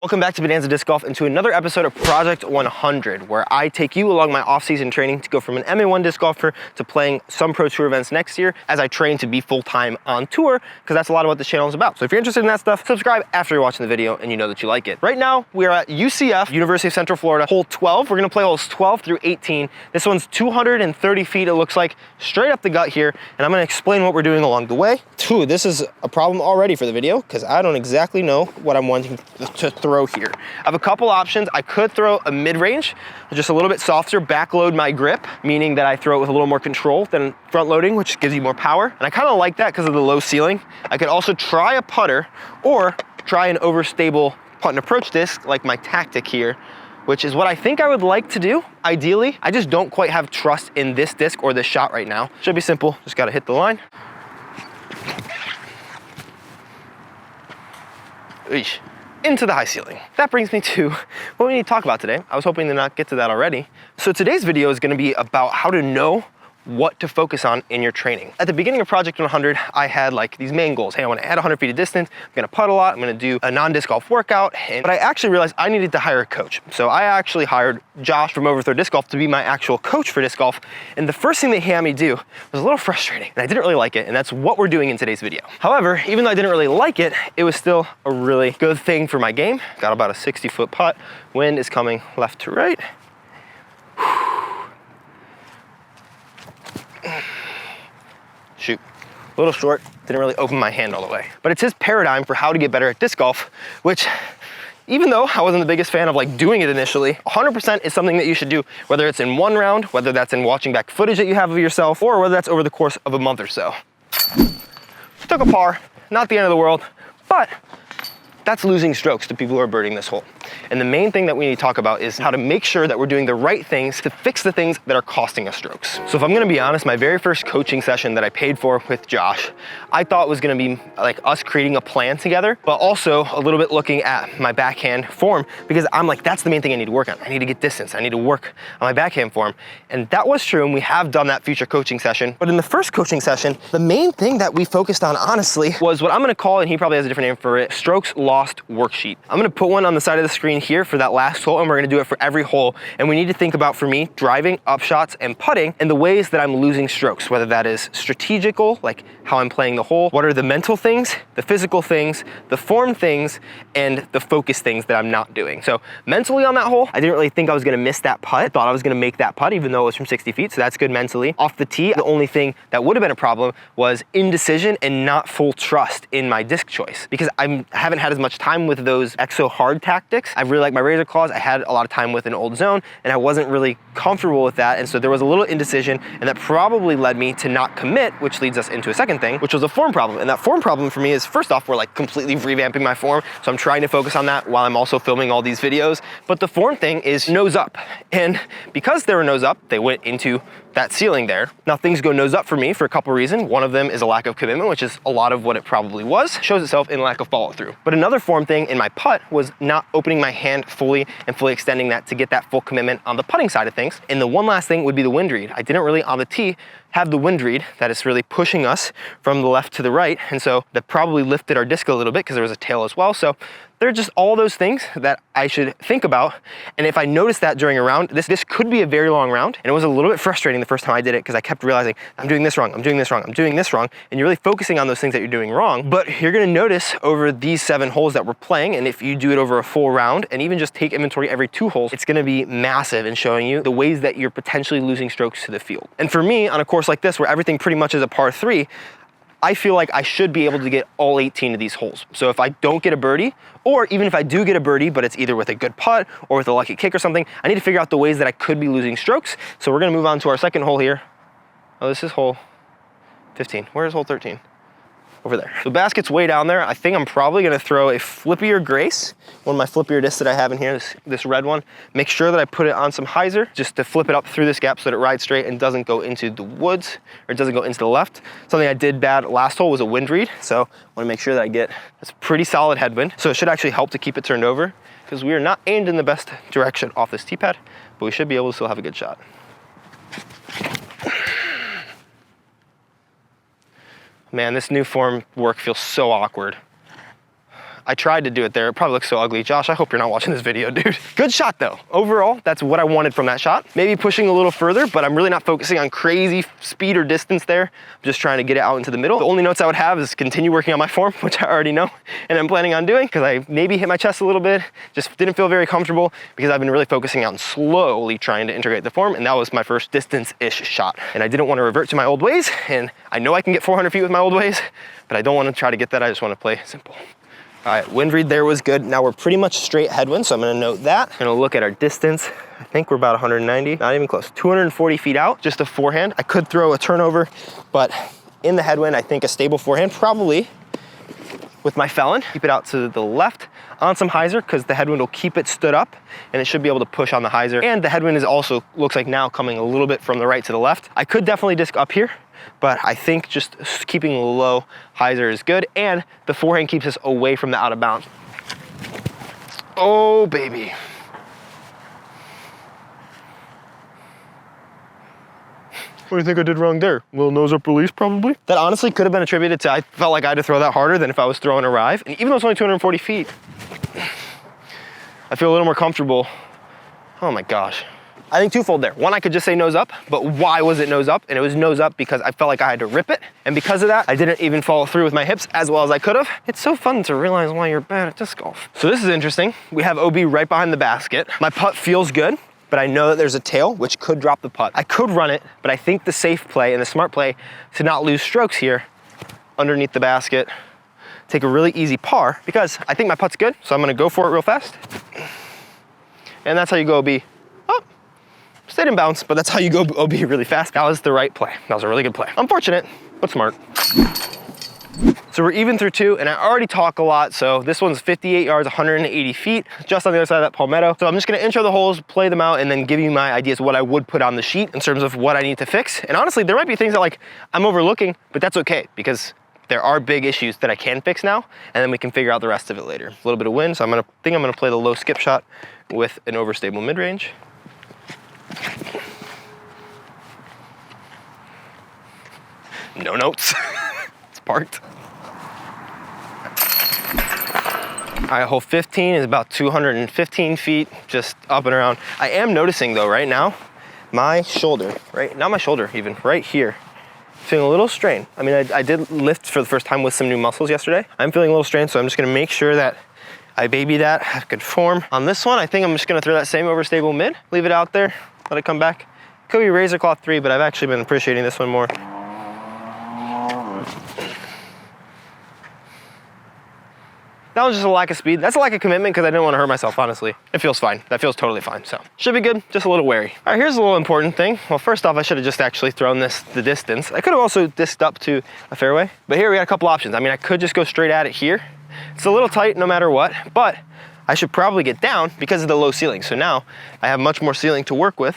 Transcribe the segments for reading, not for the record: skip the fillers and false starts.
Welcome back to Bonanza Disc Golf and to another episode of Project 100, where I take you along my off-season training to go from an MA1 disc golfer to playing some Pro Tour events next year as I train to be full-time on tour, because that's a lot of what this channel is about. So if you're interested in that stuff, subscribe after you're watching the video and you know that you like it. Right now, we are at UCF, University of Central Florida, hole 12. We're gonna play holes 12 through 18. This one's 230 feet, it looks like, straight up the gut here, and I'm gonna explain what we're doing along the way. This is a problem already for the video, because I don't exactly know what I'm wanting to throw here. I have a couple options. I could throw a mid-range, just a little bit softer, backload my grip, meaning that I throw it with a little more control than front loading, which gives you more power. And I kind of like that because of the low ceiling. I could also try a putter or try an overstable putt and approach disc, like my tactic here, which is what I think I would like to do, ideally. I just don't quite have trust in this disc or this shot right now. Should be simple, just gotta hit the line. Eesh. Into the high ceiling. That brings me to what we need to talk about today. I was hoping to not get to that already. So today's video is gonna be about how to know what to focus on in your training. At the beginning of Project 100, I had like these main goals. Hey, I wanna add 100 feet of distance, I'm gonna putt a lot, I'm gonna do a non-disc golf workout, but I actually realized I needed to hire a coach. So I actually hired Josh from Overthrow Disc Golf to be my actual coach for disc golf. And the first thing that he had me do was a little frustrating, and I didn't really like it, and that's what we're doing in today's video. However, even though I didn't really like it, it was still a really good thing for my game. Got about a 60-foot putt. Wind is coming left to right. Shoot, a little short, didn't really open my hand all the way. But it's his paradigm for how to get better at disc golf, which, even though I wasn't the biggest fan of like doing it initially, 100% is something that you should do, whether it's in one round, whether that's in watching back footage that you have of yourself, or whether that's over the course of a month or so. Took a par, not the end of the world, but that's losing strokes to people who are birding this hole. And the main thing that we need to talk about is how to make sure that we're doing the right things to fix the things that are costing us strokes. So if I'm gonna be honest, my very first coaching session that I paid for with Josh, I thought was gonna be like us creating a plan together, but also a little bit looking at my backhand form, because I'm like, that's the main thing I need to work on. I need to get distance, I need to work on my backhand form. And that was true, and we have done that future coaching session. But in the first coaching session, the main thing that we focused on, honestly, was what I'm gonna call, and he probably has a different name for it, strokes lost worksheet. I'm gonna put one on the side of the screen here for that last hole, and we're gonna do it for every hole. And we need to think about, for me, driving, upshots, and putting, and the ways that I'm losing strokes, whether that is strategical, like how I'm playing the hole, what are the mental things, the physical things, the form things, and the focus things that I'm not doing. So mentally on that hole, I didn't really think I was gonna miss that putt. I thought I was gonna make that putt, even though it was from 60 feet, so that's good mentally. Off the tee, the only thing that would have been a problem was indecision and not full trust in my disc choice, because I haven't had as much time with those exo hard tactics. I really like my razor claws. I had a lot of time with an old zone, and I wasn't really comfortable with that, and so there was a little indecision, and that probably led me to not commit, which leads us into a second thing, which was a form problem. And that form problem for me is, first off, we're like completely revamping my form, so I'm trying to focus on that while I'm also filming all these videos. But the form thing is nose up, and because they were nose up, they went into that ceiling there. Now things go nose up for me for a couple reasons. One of them is a lack of commitment, which is a lot of what it probably was. Shows itself in lack of follow through. But another form thing in my putt was not opening my hand fully and fully extending that to get that full commitment on the putting side of things. And the one last thing would be the wind read. I didn't really on the tee have the wind read that is really pushing us from the left to the right. And so that probably lifted our disc a little bit because there was a tail as well. So they're just all those things that I should think about. And if I noticed that during a round, this could be a very long round. And it was a little bit frustrating the first time I did it, because I kept realizing, I'm doing this wrong, I'm doing this wrong, I'm doing this wrong. And you're really focusing on those things that you're doing wrong. But you're gonna notice over these 7 holes that we're playing, and if you do it over a full round, and even just take inventory every 2 holes, it's gonna be massive in showing you the ways that you're potentially losing strokes to the field. And for me, on a course like this, where everything pretty much is a par 3, I feel like I should be able to get all 18 of these holes. So if I don't get a birdie, or even if I do get a birdie, but it's either with a good putt or with a lucky kick or something, I need to figure out the ways that I could be losing strokes. So we're gonna move on to our second hole here. Oh, this is hole 15. Where is hole 13? Over there. The basket's way down there. I think I'm probably gonna throw a Flippier Grace, one of my Flippier discs that I have in here, this red one. Make sure that I put it on some hyzer just to flip it up through this gap so that it rides straight and doesn't go into the woods, or it doesn't go into the left. Something I did bad last hole was a wind read, so I wanna make sure that I get this pretty solid headwind. So it should actually help to keep it turned over, because we are not aimed in the best direction off this tee pad, but we should be able to still have a good shot. Man, this new form work feels so awkward. I tried to do it there. It probably looks so ugly. Josh, I hope you're not watching this video, dude. Good shot though. Overall, that's what I wanted from that shot. Maybe pushing a little further, but I'm really not focusing on crazy speed or distance there. I'm just trying to get it out into the middle. The only notes I would have is continue working on my form, which I already know and I'm planning on doing, because I maybe hit my chest a little bit, just didn't feel very comfortable because I've been really focusing on slowly trying to integrate the form, and that was my first distance-ish shot. And I didn't want to revert to my old ways, and I know I can get 400 feet with my old ways, but I don't want to try to get that. I just want to play simple. All right, wind read there was good. Now we're pretty much straight headwind, so I'm gonna note that. I'm gonna look at our distance. I think we're about 190, not even close. 240 feet out, just a forehand. I could throw a turnover, but in the headwind, I think a stable forehand, probably with my felon. Keep it out to the left on some hyzer, because the headwind will keep it stood up and it should be able to push on the hyzer. And the headwind is also, looks like now coming a little bit from the right to the left. I could definitely disc up here, but I think just keeping low hyzer is good, and the forehand keeps us away from the out of bounds. Oh, baby. What do you think I did wrong there? A little nose up release, probably? That honestly could have been attributed to, I felt like I had to throw that harder than if I was throwing a rive. And even though it's only 240 feet, I feel a little more comfortable. Oh my gosh. I think twofold there. One, I could just say nose up, but why was it nose up? And it was nose up because I felt like I had to rip it. And because of that, I didn't even follow through with my hips as well as I could have. It's so fun to realize why you're bad at disc golf. So this is interesting. We have OB right behind the basket. My putt feels good, but I know that there's a tail, which could drop the putt. I could run it, but I think the safe play and the smart play to not lose strokes here underneath the basket, take a really easy par, because I think my putt's good, so I'm gonna go for it real fast. And that's how you go OB. Oh, stayed in bounds, but that's how you go OB really fast. That was the right play. That was a really good play. Unfortunate, but smart. So we're even through two, and I already talk a lot, so this one's 58 yards, 180 feet, just on the other side of that palmetto. So I'm just gonna intro the holes, play them out, and then give you my ideas of what I would put on the sheet in terms of what I need to fix. And honestly, there might be things that like I'm overlooking, but that's okay, because there are big issues that I can fix now, and then we can figure out the rest of it later. A little bit of wind, so I think I'm gonna play the low skip shot with an overstable mid-range. No notes, it's parked. All right, hole 15 is about 215 feet, just up and around. I am noticing though, right now, my shoulder, right, not my shoulder even, right here, feeling a little strain. I mean, I did lift for the first time with some new muscles yesterday. I'm feeling a little strained, so I'm just gonna make sure that I baby that, have good form. On this one, I think I'm just gonna throw that same overstable mid, leave it out there, let it come back. Could be Razor Claw 3, but I've actually been appreciating this one more. That was just a lack of speed. That's a lack of commitment because I didn't want to hurt myself, honestly. It feels fine. That feels totally fine, so. Should be good, just a little wary. All right, here's a little important thing. Well, first off, I should have just actually thrown this the distance. I could have also disked up to a fairway, but here we got a couple options. I mean, I could just go straight at it here. It's a little tight no matter what, but I should probably get down because of the low ceiling. So now I have much more ceiling to work with.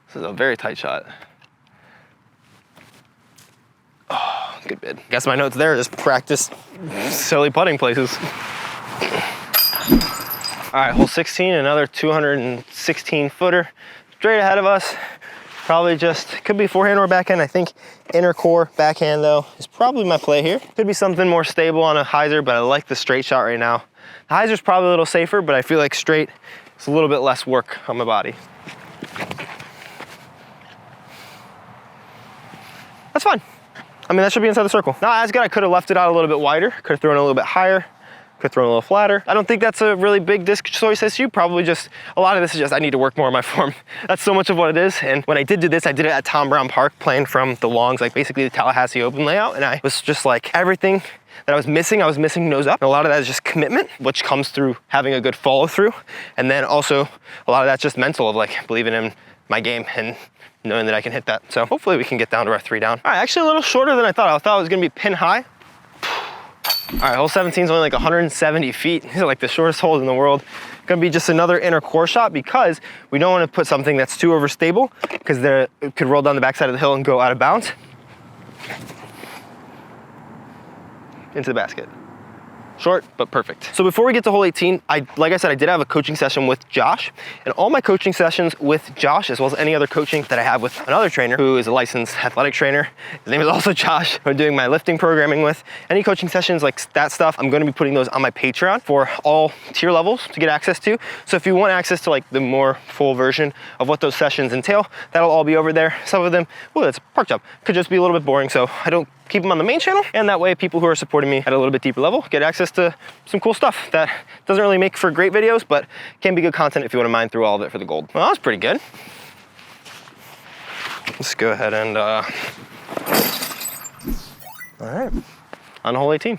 This is a very tight shot. Oh, good bid. Guess my notes there, just practice silly putting places. All right, hole 16, another 216 footer. Straight ahead of us. Probably just, could be forehand or backhand. I think inner core backhand though is probably my play here. Could be something more stable on a hyzer, but I like the straight shot right now. The hyzer's probably a little safer, but I feel like straight is a little bit less work on my body. That's fine. I mean, that should be inside the circle. Not as good. I could have left it out a little bit wider. Could have thrown it a little bit higher. Could have thrown it a little flatter. I don't think that's a really big disc choice issue. Probably just, a lot of this is just I need to work more on my form. That's so much of what it is. And when I did do this, I did it at Tom Brown Park, playing from the longs, like basically the Tallahassee Open layout. And I was just like, everything that I was missing nose up. And a lot of that is just commitment, which comes through having a good follow through. And then also a lot of that's just mental of like believing in my game and knowing that I can hit that. So hopefully we can get down to our 3 down. All right, actually a little shorter than I thought. I thought it was gonna be pin high. All right, hole 17 is only like 170 feet. These are like the shortest holes in the world. Gonna be just another inner core shot because we don't wanna put something that's too overstable because it could roll down the backside of the hill and go out of bounds. Into the basket. Short, but perfect. So before we get to hole 18, like I said, I did have a coaching session with Josh, and all my coaching sessions with Josh, as well as any other coaching that I have with another trainer who is a licensed athletic trainer, his name is also Josh, who I'm doing my lifting programming with. Any coaching sessions like that stuff, I'm gonna be putting those on my Patreon for all tier levels to get access to. So if you want access to like the more full version of what those sessions entail, that'll all be over there. Some of them, well, it's a park job, could just be a little bit boring, so I don't keep them on the main channel, and that way people who are supporting me at a little bit deeper level get access to some cool stuff that doesn't really make for great videos, but can be good content if you want to mine through all of it for the gold. Well, that was pretty good. Let's go ahead and all right, on hole 18.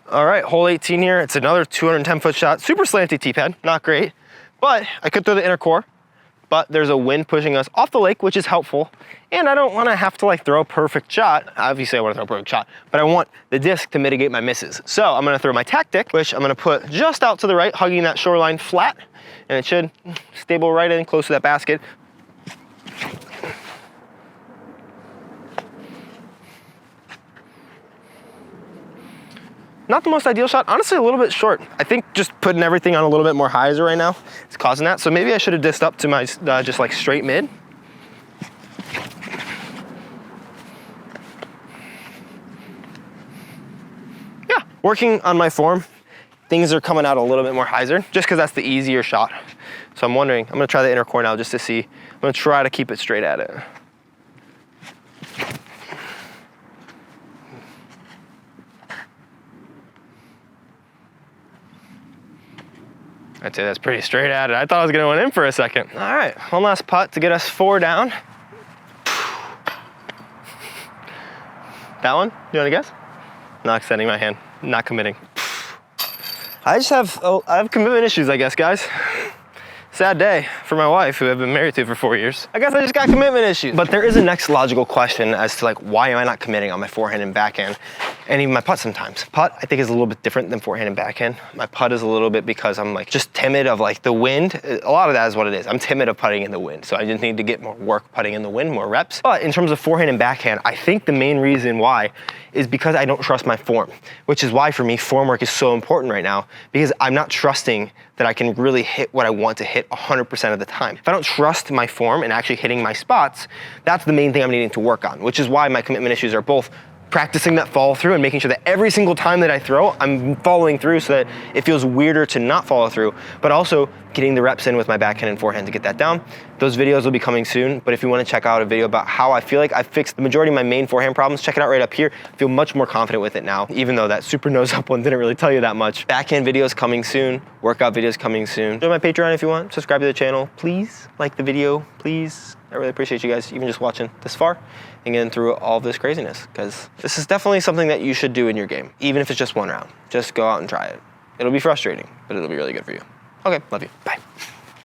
All right, hole 18 here. It's another 210-foot shot, super slanty tee pad, not great, but I could throw the inner core, but there's a wind pushing us off the lake, which is helpful. And I don't wanna have to like throw a perfect shot. Obviously I wanna throw a perfect shot, but I want the disc to mitigate my misses. So I'm gonna throw my tactic, which I'm gonna put just out to the right, hugging that shoreline flat, and it should stable right in close to that basket. Not the most ideal shot, honestly a little bit short. I think just putting everything on a little bit more hyzer right now is causing that. So maybe I should have dissed up to my just like straight mid. Yeah, working on my form, things are coming out a little bit more hyzer just because that's the easier shot. So I'm wondering, I'm gonna try the inner core now just to see. I'm gonna try to keep it straight at it. I'd say that's pretty straight at it. I thought I was gonna went in for a second. All right, one last putt to get us 4 down. That one, you wanna guess? Not extending my hand, not committing. I have commitment issues, I guess, guys. Sad day for my wife, who I've been married to for 4 years. I guess I just got commitment issues. But there is a next logical question as to like, why am I not committing on my forehand and backhand? And even my putt sometimes. Putt, I think, is a little bit different than forehand and backhand. My putt is a little bit because I'm like just timid of like the wind. A lot of that is what it is. I'm timid of putting in the wind. So I just need to get more work putting in the wind, more reps. But in terms of forehand and backhand, I think the main reason why is because I don't trust my form, which is why for me, form work is so important right now, because I'm not trusting that I can really hit what I want to hit 100% of the time. If I don't trust my form and actually hitting my spots, that's the main thing I'm needing to work on, which is why my commitment issues are both practicing that follow through and making sure that every single time that I throw, I'm following through so that it feels weirder to not follow through, but also getting the reps in with my backhand and forehand to get that down. Those videos will be coming soon, but if you want to check out a video about how I feel like I fixed the majority of my main forehand problems, check it out right up here. I feel much more confident with it now, even though that super nose up one didn't really tell you that much. Backhand videos coming soon, workout videos coming soon. Join my Patreon if you want, subscribe to the channel. Please like the video, please. I really appreciate you guys even just watching this far and getting through all of this craziness, because this is definitely something that you should do in your game, even if it's just one round. Just go out and try it. It'll be frustrating, but it'll be really good for you. Okay, love you, bye.